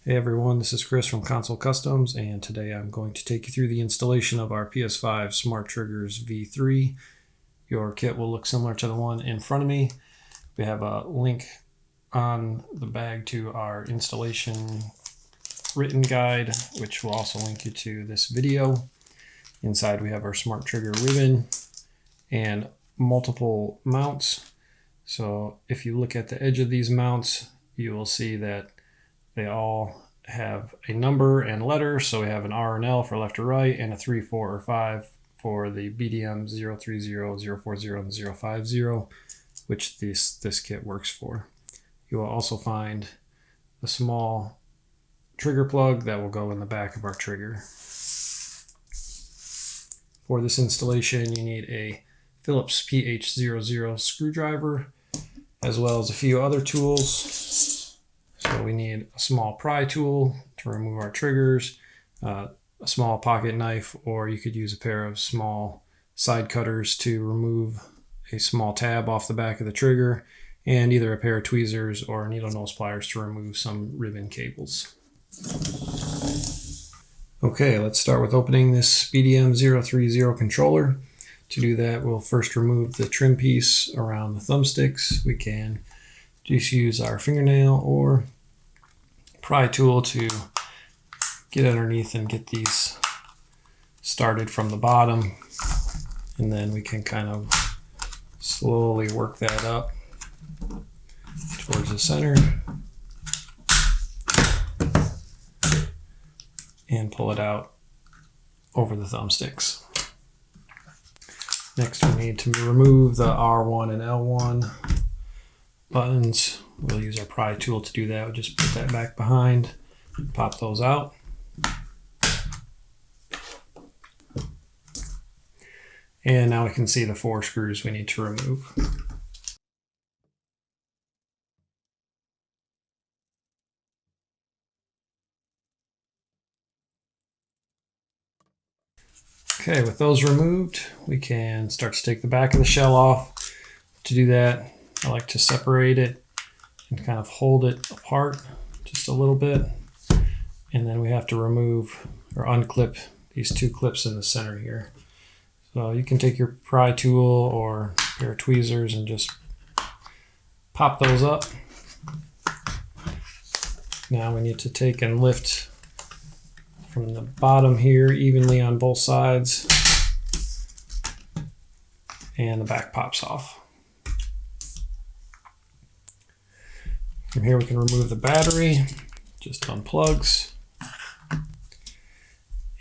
Hey everyone, this is Chris from Console Customs, and today I'm going to take you through the installation of our PS5 Smart Triggers V3. Your kit will look similar to the one in front of me. We have a link on the bag to our installation written guide, which will also link you to this video. Inside we have our Smart Trigger ribbon and multiple mounts. So if you look at the edge of these mounts, you will see that they all have a number and letter. So we have an R and L for left or right, and a 3, 4, or 5 for the BDM-030, 040, and 050, which this kit works for. You will also find a small trigger plug that will go in the back of our trigger. For this installation, you need a Phillips PH00 screwdriver, as well as a few other tools. So we need a small pry tool to remove our triggers, a small pocket knife, or you could use a pair of small side cutters to remove a small tab off the back of the trigger, and either a pair of tweezers or needle nose pliers to remove some ribbon cables. Okay, let's start with opening this BDM-030 controller. To do that, we'll first remove the trim piece around the thumbsticks. We can just use our fingernail or pry tool to get underneath and get these started from the bottom, and then we can kind of slowly work that up towards the center and pull it out over the thumbsticks. Next, we need to remove the R1 and L1 buttons. We'll use our pry tool to do that. We'll just put that back behind, pop those out. And now we can see the 4 screws we need to remove. Okay, with those removed, we can start to take the back of the shell off. To do that, I like to separate it and kind of hold it apart just a little bit. And then we have to remove or unclip these 2 clips in the center here. So you can take your pry tool or a pair of tweezers and just pop those up. Now we need to take and lift from the bottom here evenly on both sides, and the back pops off. From here we can remove the battery, just unplugs,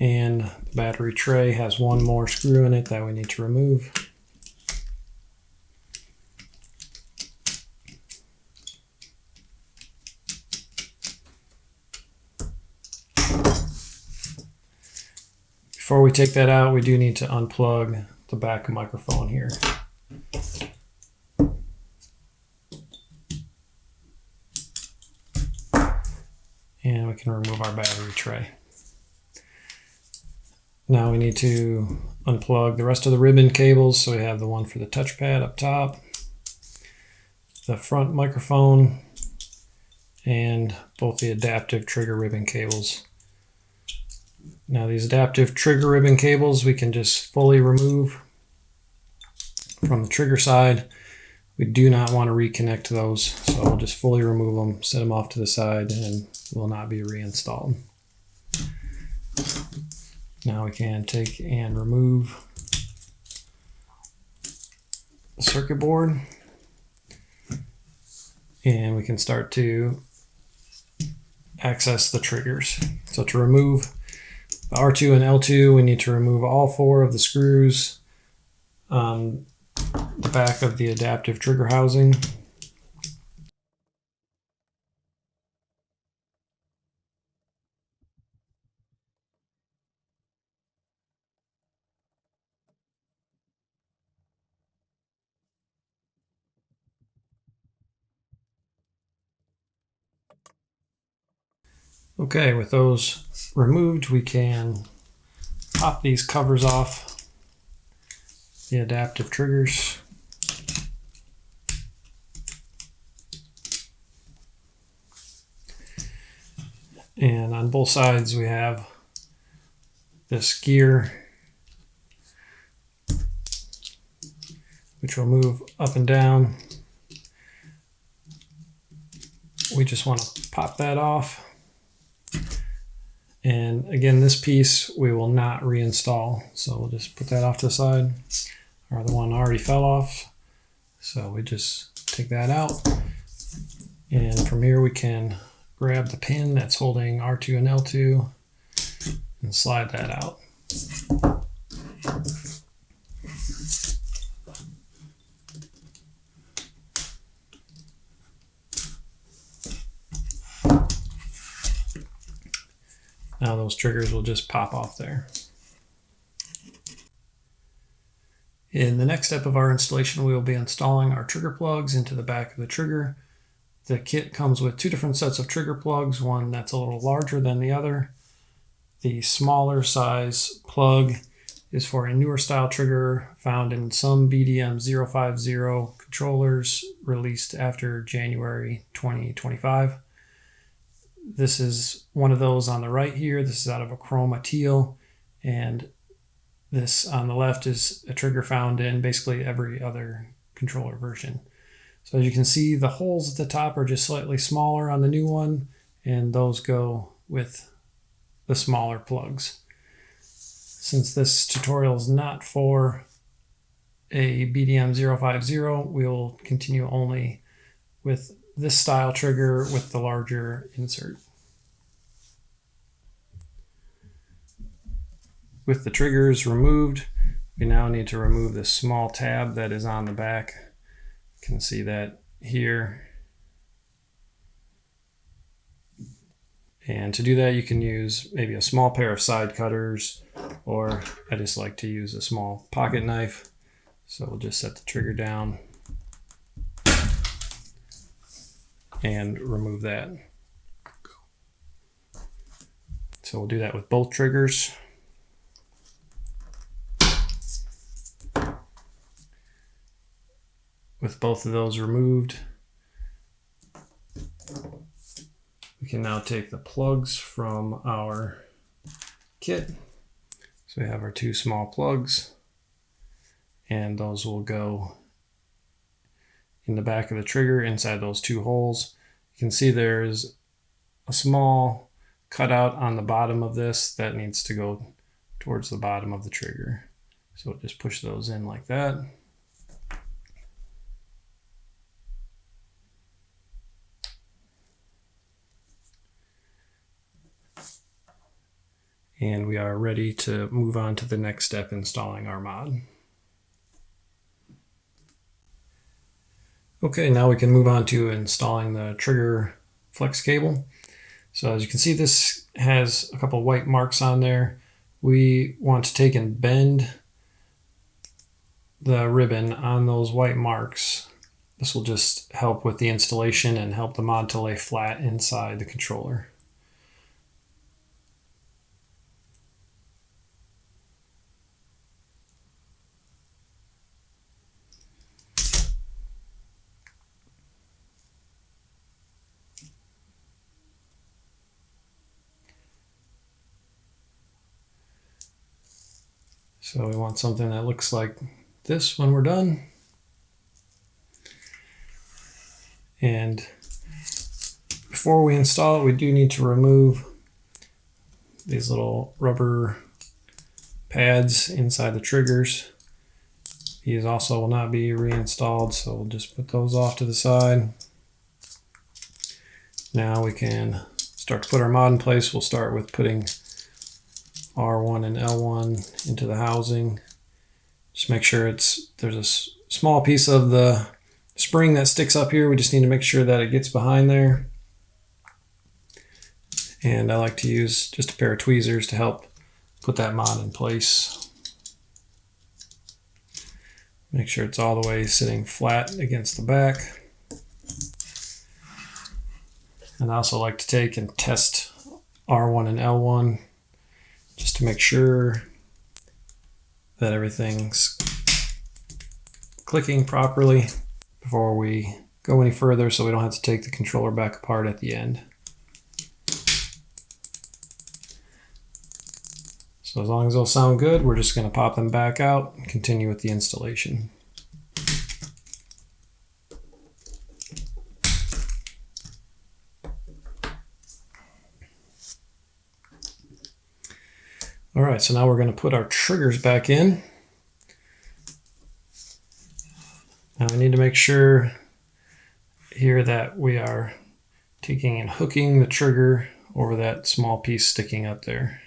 and the battery tray has 1 more screw in it that we need to remove. Before we take that out, we do need to unplug the back microphone here. And we can remove our battery tray. Now we need to unplug the rest of the ribbon cables. So we have the one for the touchpad up top, the front microphone, and both the adaptive trigger ribbon cables. Now these adaptive trigger ribbon cables we can just fully remove from the trigger side. We do not want to reconnect those, so we'll just fully remove them, set them off to the side, and will not be reinstalled. Now we can take and remove the circuit board, and we can start to access the triggers. So to remove the R2 and L2, we need to remove all 4 of the screws on the back of the adaptive trigger housing. Okay, with those removed, we can pop these covers off the adaptive triggers. And on both sides we have this gear, which will move up and down. We just want to pop that off. And again, this piece we will not reinstall. So we'll just put that off to the side. Our other one already fell off. So we just take that out. And from here we can grab the pin that's holding R2 and L2 and slide that out. Now those triggers will just pop off there. In the next step of our installation, we will be installing our trigger plugs into the back of the trigger. The kit comes with two different sets of trigger plugs, one that's a little larger than the other. The smaller size plug is for a newer style trigger found in some BDM-050 controllers released after January 2025. This is one of those on the right here. This is out of a chroma teal, and this on the left is a trigger found in basically every other controller version. So as you can see, the holes at the top are just slightly smaller on the new one, and those go with the smaller plugs. Since this tutorial is not for a BDM-050, we will continue only with this style trigger with the larger insert. With the triggers removed, we now need to remove this small tab that is on the back. You can see that here. And to do that, you can use maybe a small pair of side cutters, or I just like to use a small pocket knife. So we'll just set the trigger down and remove that. So we'll do that with both triggers. With both of those removed, we can now take the plugs from our kit. So we have our two small plugs, and those will go in the back of the trigger inside those two holes. You can see there's a small cutout on the bottom of this that needs to go towards the bottom of the trigger. So we'll just push those in like that. And we are ready to move on to the next step, installing our mod. Okay, now we can move on to installing the trigger flex cable. So as you can see, this has a couple white marks on there. We want to take and bend the ribbon on those white marks. This will just help with the installation and help the mod to lay flat inside the controller. So we want something that looks like this when we're done. And before we install it, we do need to remove these little rubber pads inside the triggers. These also will not be reinstalled, so we'll just put those off to the side. Now we can start to put our mod in place. We'll start with putting R1 and L1 into the housing. Just make sure there's a small piece of the spring that sticks up here. We just need to make sure that it gets behind there. And I like to use just a pair of tweezers to help put that mod in place. Make sure it's all the way sitting flat against the back. And I also like to take and test R1 and L1 just to make sure that everything's clicking properly before we go any further, so we don't have to take the controller back apart at the end. So as long as those sound good, we're just going to pop them back out and continue with the installation. All right, so now we're going to put our triggers back in. Now we need to make sure here that we are taking and hooking the trigger over that small piece sticking up there.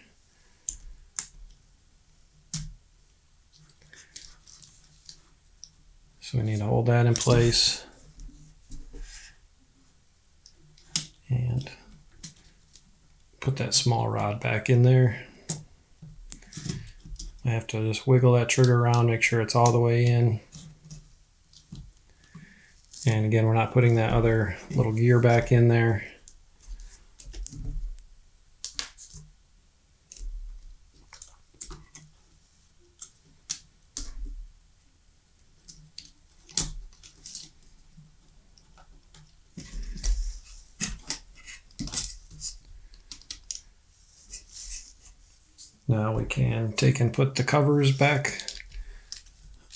So we need to hold that in place and put that small rod back in there. I have to just wiggle that trigger around, make sure it's all the way in. And again, we're not putting that other little gear back in there. Now we can take and put the covers back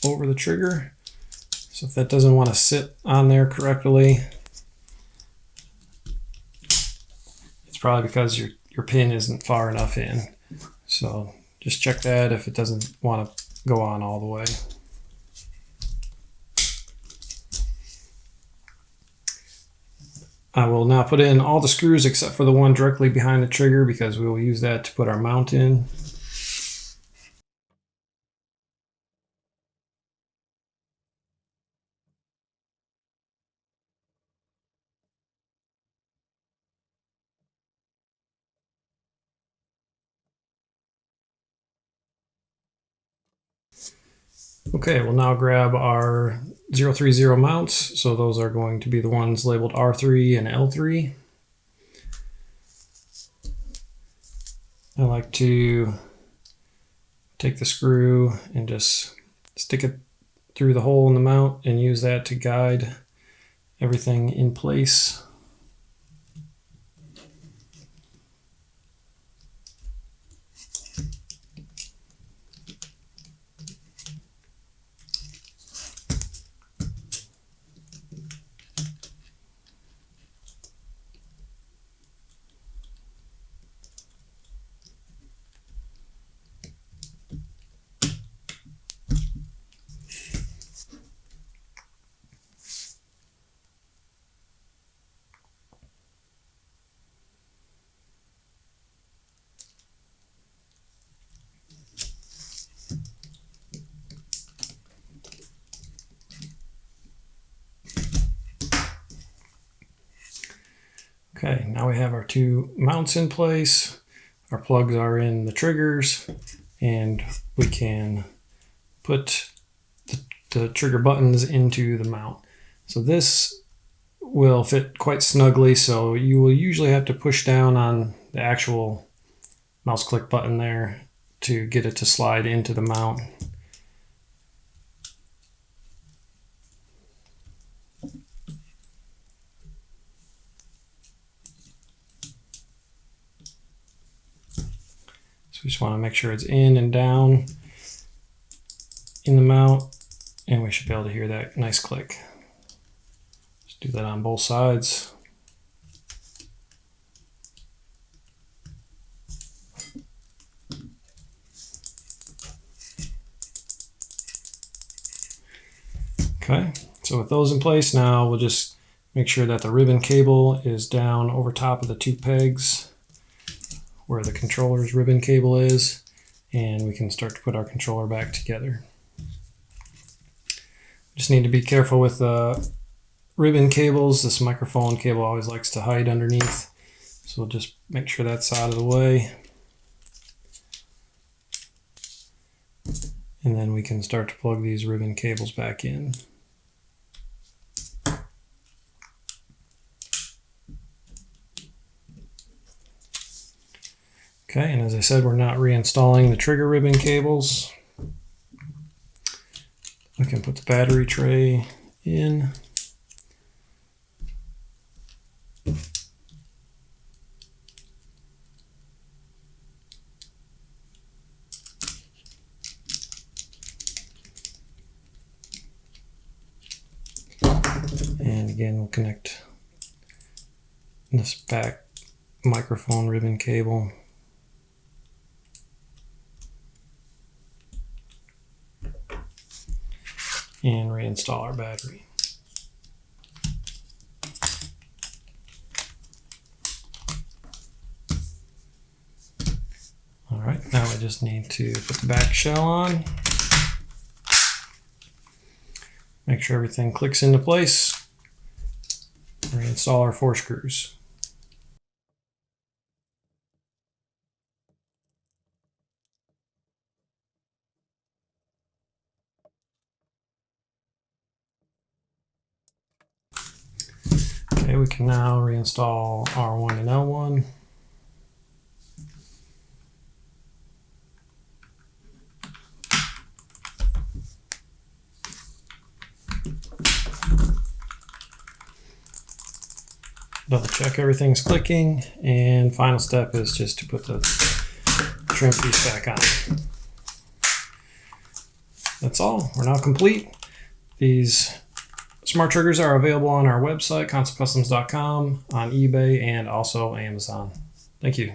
over the trigger. So if that doesn't want to sit on there correctly, it's probably because your pin isn't far enough in. So just check that if it doesn't want to go on all the way. I will now put in all the screws except for the one directly behind the trigger because we will use that to put our mount in. Okay, we'll now grab our 030 mounts. So those are going to be the ones labeled R3 and L3. I like to take the screw and just stick it through the hole in the mount and use that to guide everything in place. Okay, now we have our two mounts in place. Our plugs are in the triggers, and we can put the trigger buttons into the mount. So this will fit quite snugly, so you will usually have to push down on the actual mouse click button there to get it to slide into the mount. So we just want to make sure it's in and down in the mount, and we should be able to hear that nice click. Just do that on both sides. Okay, so with those in place now, we'll just make sure that the ribbon cable is down over top of the two pegs where the controller's ribbon cable is, and we can start to put our controller back together. Just need to be careful with the ribbon cables. This microphone cable always likes to hide underneath, so we'll just make sure that's out of the way. And then we can start to plug these ribbon cables back in. Okay, and as I said, we're not reinstalling the trigger ribbon cables. We can put the battery tray in. again, we'll connect this back microphone ribbon cable. And reinstall our battery. All right, now we just need to put the back shell on. Make sure everything clicks into place. Reinstall our 4 screws. Okay, we can now reinstall R1 and L1. Double check everything's clicking, and final step is just to put the trim piece back on. That's all. We're now complete. These smart triggers are available on our website, consolecustoms.com, on eBay, and also Amazon. Thank you.